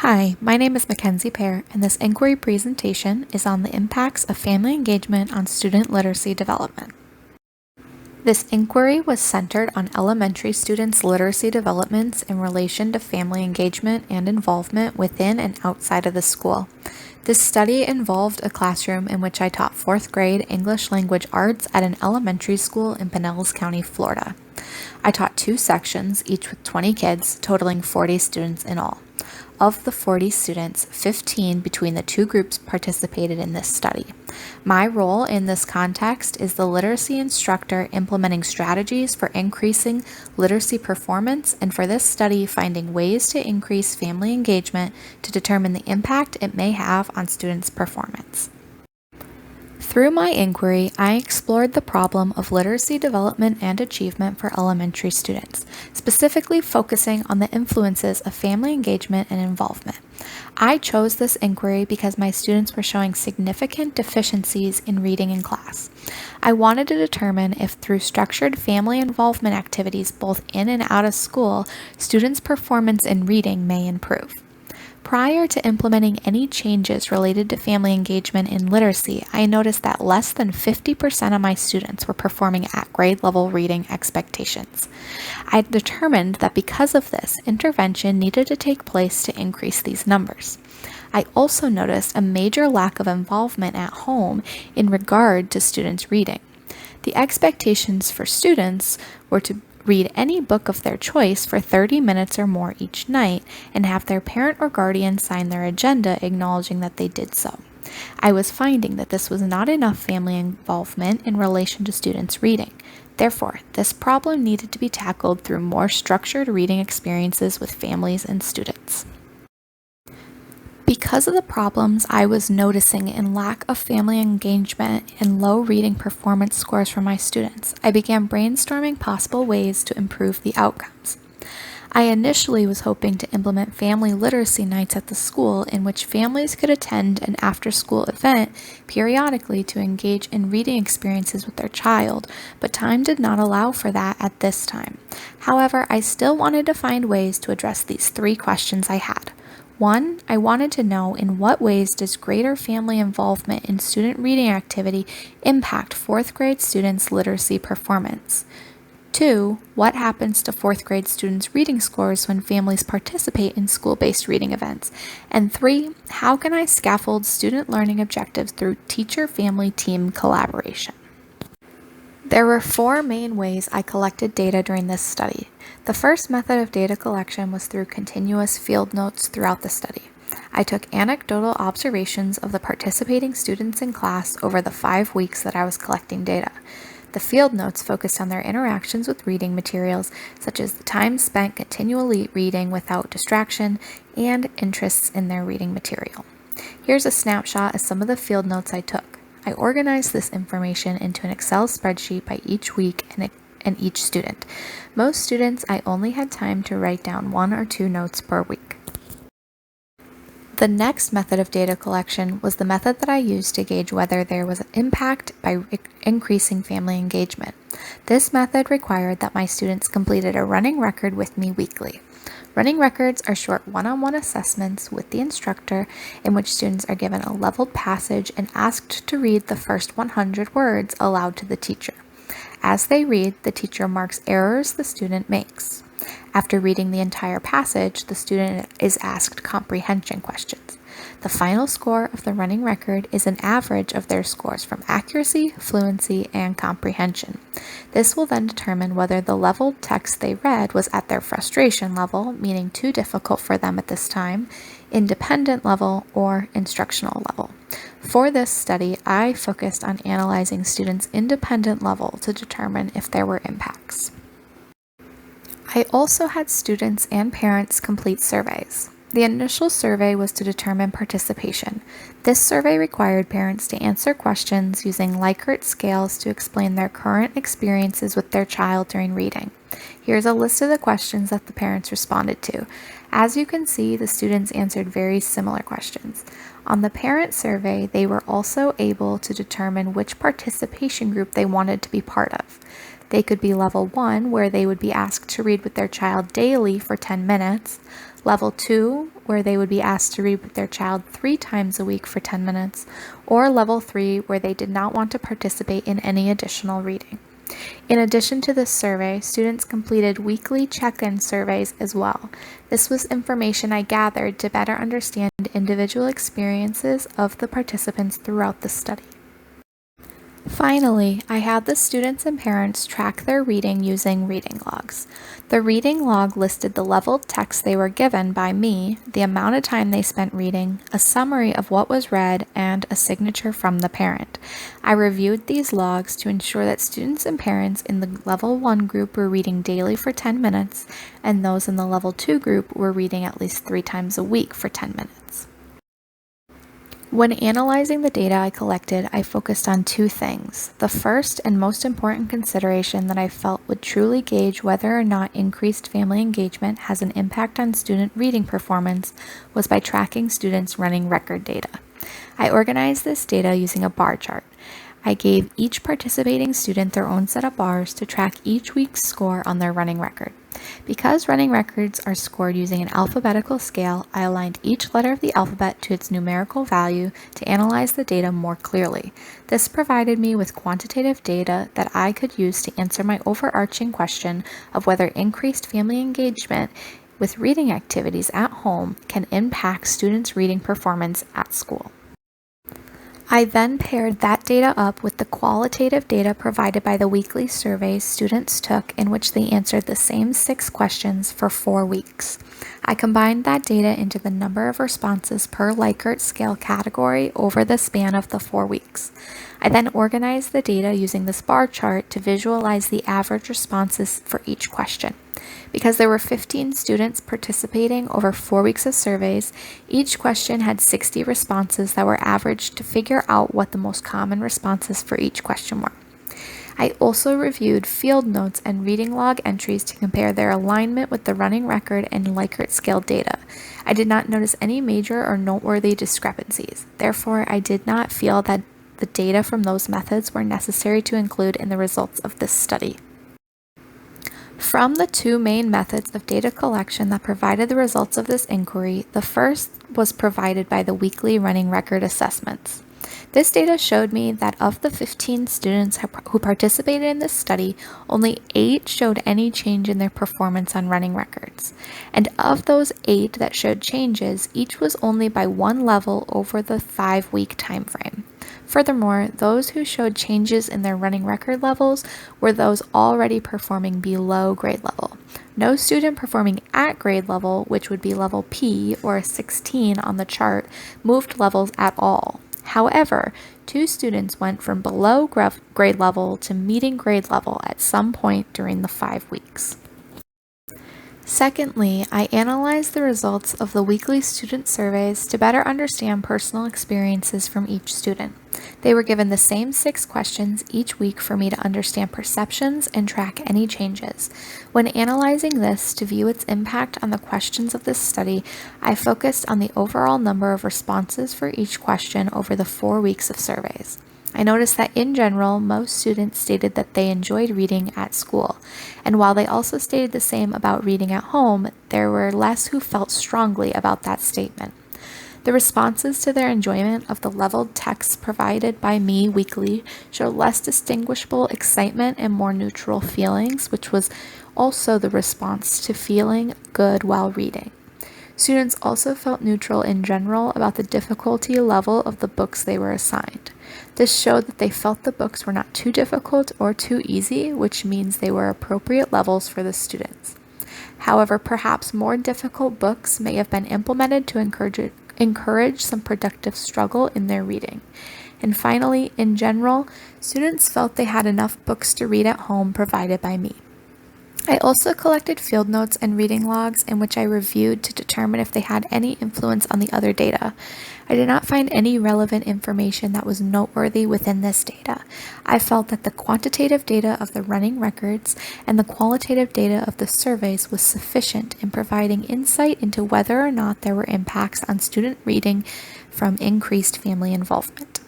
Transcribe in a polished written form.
Hi, my name is Mackenzie Pear, and this inquiry presentation is on the impacts of family engagement on student literacy development. This inquiry was centered on elementary students' literacy developments in relation to family engagement and involvement within and outside of the school. This study involved a classroom in which I taught 4th grade English language arts at an elementary school in Pinellas County, Florida. I taught 2 sections, each with 20 kids, totaling 40 students in all. Of the 40 students, 15 between the 2 groups participated in this study. My role in this context is the literacy instructor implementing strategies for increasing literacy performance, and for this study, finding ways to increase family engagement to determine the impact it may have on students' performance. Through my inquiry, I explored the problem of literacy development and achievement for elementary students, specifically focusing on the influences of family engagement and involvement. I chose this inquiry because my students were showing significant deficiencies in reading in class. I wanted to determine if through structured family involvement activities both in and out of school, students' performance in reading may improve. Prior to implementing any changes related to family engagement in literacy, I noticed that less than 50% of my students were performing at grade level reading expectations. I determined that because of this, intervention needed to take place to increase these numbers. I also noticed a major lack of involvement at home in regard to students reading. The expectations for students were to read any book of their choice for 30 minutes or more each night and have their parent or guardian sign their agenda acknowledging that they did so. I was finding that this was not enough family involvement in relation to students reading. Therefore, this problem needed to be tackled through more structured reading experiences with families and students. Because of the problems I was noticing in lack of family engagement and low reading performance scores for my students, I began brainstorming possible ways to improve the outcomes. I initially was hoping to implement family literacy nights at the school in which families could attend an after-school event periodically to engage in reading experiences with their child, but time did not allow for that at this time. However, I still wanted to find ways to address these 3 questions I had. 1, I wanted to know in what ways does greater family involvement in student reading activity impact 4th grade students' literacy performance? 2, what happens to 4th grade students' reading scores when families participate in school-based reading events? And 3, how can I scaffold student learning objectives through teacher-family team collaboration? There were 4 main ways I collected data during this study. The first method of data collection was through continuous field notes throughout the study. I took anecdotal observations of the participating students in class over the 5 weeks that I was collecting data. The field notes focused on their interactions with reading materials, such as the time spent continually reading without distraction and interests in their reading material. Here's a snapshot of some of the field notes I took. I organized this information into an Excel spreadsheet by each week and each student. Most students, I only had time to write down 1 or 2 notes per week. The next method of data collection was the method that I used to gauge whether there was an impact by increasing family engagement. This method required that my students completed a running record with me weekly. Running records are short one-on-one assessments with the instructor in which students are given a leveled passage and asked to read the first 100 words aloud to the teacher. As they read, the teacher marks errors the student makes. After reading the entire passage, the student is asked comprehension questions. The final score of the running record is an average of their scores from accuracy, fluency, and comprehension. This will then determine whether the leveled text they read was at their frustration level, meaning too difficult for them at this time, independent level, or instructional level. For this study, I focused on analyzing students' independent level to determine if there were impacts. I also had students and parents complete surveys. The initial survey was to determine participation. This survey required parents to answer questions using Likert scales to explain their current experiences with their child during reading. Here's a list of the questions that the parents responded to. As you can see, the students answered very similar questions. On the parent survey, they were also able to determine which participation group they wanted to be part of. They could be level 1, where they would be asked to read with their child daily for 10 minutes, Level 2, where they would be asked to read with their child 3 times a week for 10 minutes, or Level 3, where they did not want to participate in any additional reading. In addition to this survey, students completed weekly check-in surveys as well. This was information I gathered to better understand individual experiences of the participants throughout the study. Finally, I had the students and parents track their reading using reading logs. The reading log listed the leveled text they were given by me, the amount of time they spent reading, a summary of what was read, and a signature from the parent. I reviewed these logs to ensure that students and parents in the Level 1 group were reading daily for 10 minutes, and those in the Level 2 group were reading at least 3 times a week for 10 minutes. When analyzing the data I collected, I focused on 2 things. The first and most important consideration that I felt would truly gauge whether or not increased family engagement has an impact on student reading performance was by tracking students' running record data. I organized this data using a bar chart. I gave each participating student their own set of bars to track each week's score on their running record. Because running records are scored using an alphabetical scale, I aligned each letter of the alphabet to its numerical value to analyze the data more clearly. This provided me with quantitative data that I could use to answer my overarching question of whether increased family engagement with reading activities at home can impact students' reading performance at school. I then paired that data up with the qualitative data provided by the weekly surveys students took, in which they answered the same 6 questions for 4 weeks. I combined that data into the number of responses per Likert scale category over the span of the 4 weeks. I then organized the data using this bar chart to visualize the average responses for each question. Because there were 15 students participating over 4 weeks of surveys, each question had 60 responses that were averaged to figure out what the most common responses for each question were. I also reviewed field notes and reading log entries to compare their alignment with the running record and Likert scale data. I did not notice any major or noteworthy discrepancies. Therefore, I did not feel that the data from those methods were necessary to include in the results of this study. From the 2 main methods of data collection that provided the results of this inquiry, the first was provided by the weekly running record assessments. This data showed me that of the 15 students who participated in this study, only 8 showed any change in their performance on running records. And of those 8 that showed changes, each was only by 1 level over the 5-week time frame. Furthermore, those who showed changes in their running record levels were those already performing below grade level. No student performing at grade level, which would be level P or a 16 on the chart, moved levels at all. However, 2 students went from below grade level to meeting grade level at some point during the 5 weeks. Secondly, I analyzed the results of the weekly student surveys to better understand personal experiences from each student. They were given the same 6 questions each week for me to understand perceptions and track any changes. When analyzing this to view its impact on the questions of this study, I focused on the overall number of responses for each question over the 4 weeks of surveys. I noticed that in general, most students stated that they enjoyed reading at school, and while they also stated the same about reading at home, there were less who felt strongly about that statement. The responses to their enjoyment of the leveled texts provided by me weekly showed less distinguishable excitement and more neutral feelings, which was also the response to feeling good while reading. Students also felt neutral in general about the difficulty level of the books they were assigned. This showed that they felt the books were not too difficult or too easy, which means they were appropriate levels for the students. However, perhaps more difficult books may have been implemented to encourage some productive struggle in their reading. And finally, in general, students felt they had enough books to read at home provided by me. I also collected field notes and reading logs in which I reviewed to determine if they had any influence on the other data. I did not find any relevant information that was noteworthy within this data. I felt that the quantitative data of the running records and the qualitative data of the surveys was sufficient in providing insight into whether or not there were impacts on student reading from increased family involvement.